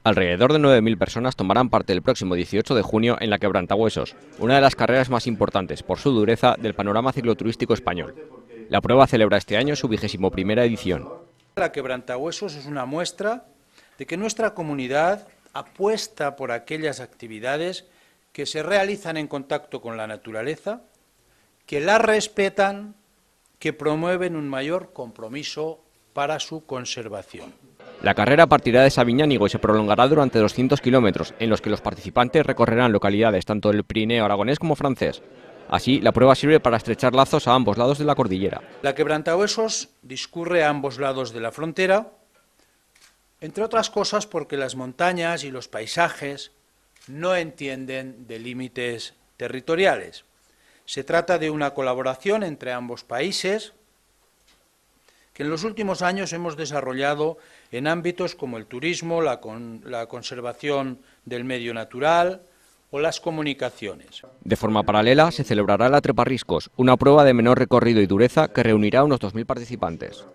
Alrededor de 9.000 personas tomarán parte el próximo 18 de junio en la Quebrantahuesos, una de las carreras más importantes por su dureza del panorama cicloturístico español. La prueba celebra este año su 21ª edición. La Quebrantahuesos es una muestra de que nuestra comunidad apuesta por aquellas actividades que se realizan en contacto con la naturaleza, que la respetan, que promueven un mayor compromiso para su conservación. La carrera partirá de Sabiñánigo y se prolongará durante 200 kilómetros, en los que los participantes recorrerán localidades tanto del Pirineo aragonés como francés. Así, la prueba sirve para estrechar lazos a ambos lados de la cordillera. La Quebrantahuesos discurre a ambos lados de la frontera, entre otras cosas porque las montañas y los paisajes no entienden de límites territoriales. Se trata de una colaboración entre ambos países que en los últimos años hemos desarrollado en ámbitos como el turismo, la conservación del medio natural o las comunicaciones. De forma paralela se celebrará la Treparriscos, una prueba de menor recorrido y dureza que reunirá a unos 2.000 participantes.